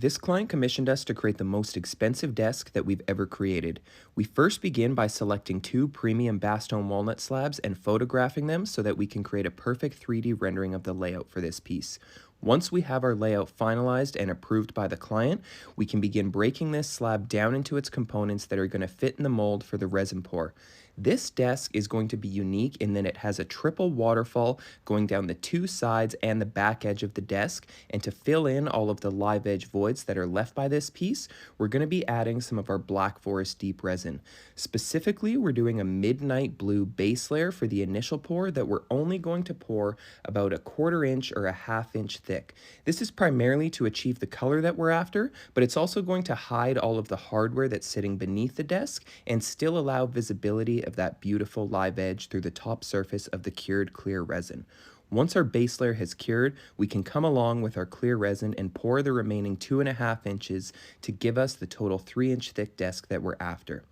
This client commissioned us to create the most expensive desk that we've ever created. We first begin by selecting two premium Bastogne walnut slabs and photographing them so that we can create a perfect 3D rendering of the layout for this piece. Once we have our layout finalized and approved by the client, we can begin breaking this slab down into its components that are going to fit in the mold for the resin pour. This desk is going to be unique in that it has a triple waterfall going down the two sides and the back edge of the desk, and to fill in all of the live edge voids that are left by this piece, we're going to be adding some of our Black Forest deep resin. Specifically, we're doing a midnight blue base layer for the initial pour that we're only going to pour about a 1/4 inch or a 1/2 inch thick. This is primarily to achieve the color that we're after, but it's also going to hide all of the hardware that's sitting beneath the desk and still allow visibility of that beautiful live edge through the top surface of the cured clear resin. Once our base layer has cured, we can come along with our clear resin and pour the remaining 2.5 inches to give us the total 3-inch thick desk that we're after.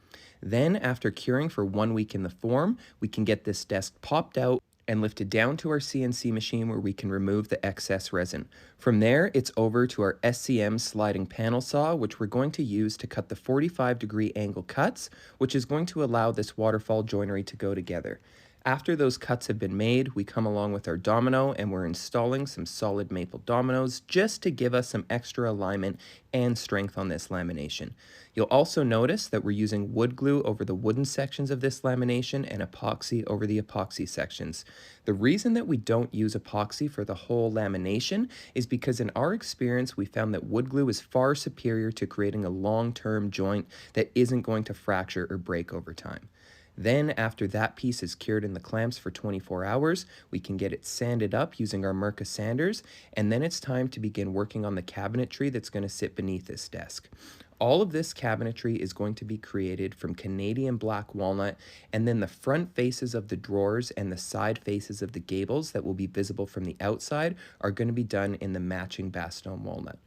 Then, after curing for 1 week in the form, we can get this desk popped out and lifted down to our CNC machine where we can remove the excess resin. From there, it's over to our SCM sliding panel saw, which we're going to use to cut the 45-degree angle cuts, which is going to allow this waterfall joinery to go together. After those cuts have been made, we come along with our domino and we're installing some solid maple dominoes just to give us some extra alignment and strength on this lamination. You'll also notice that we're using wood glue over the wooden sections of this lamination and epoxy over the epoxy sections. The reason that we don't use epoxy for the whole lamination is because in our experience we found that wood glue is far superior to creating a long-term joint that isn't going to fracture or break over time. Then, after that piece is cured in the clamps for 24 hours, we can get it sanded up using our Mirka sanders, and then it's time to begin working on the cabinetry that's going to sit beneath this desk. All of this cabinetry is going to be created from Canadian black walnut, and then the front faces of the drawers and the side faces of the gables that will be visible from the outside are going to be done in the matching Bastogne walnut.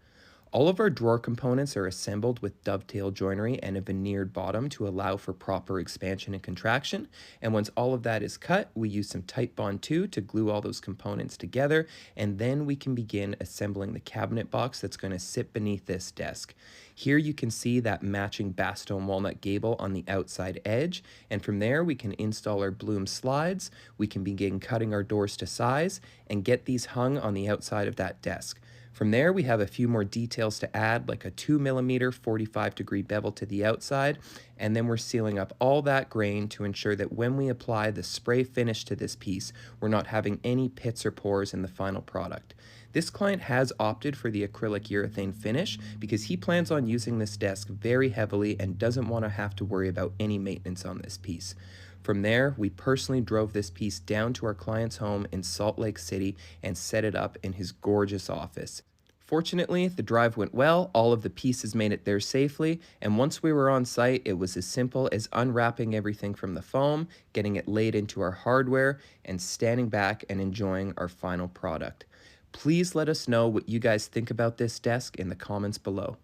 All of our drawer components are assembled with dovetail joinery and a veneered bottom to allow for proper expansion and contraction. And once all of that is cut, we use some Titebond 2 to glue all those components together, and then we can begin assembling the cabinet box that's going to sit beneath this desk. Here you can see that matching Bastogne walnut gable on the outside edge, and from there we can install our Bloom slides, we can begin cutting our doors to size, and get these hung on the outside of that desk. From there, we have a few more details to add, like a 2mm 45-degree bevel to the outside, and then we're sealing up all that grain to ensure that when we apply the spray finish to this piece, we're not having any pits or pores in the final product. This client has opted for the acrylic urethane finish because he plans on using this desk very heavily and doesn't want to have to worry about any maintenance on this piece. From there, we personally drove this piece down to our client's home in Salt Lake City and set it up in his gorgeous office. Fortunately, the drive went well, all of the pieces made it there safely, and once we were on site, it was as simple as unwrapping everything from the foam, getting it laid into our hardware, and standing back and enjoying our final product. Please let us know what you guys think about this desk in the comments below.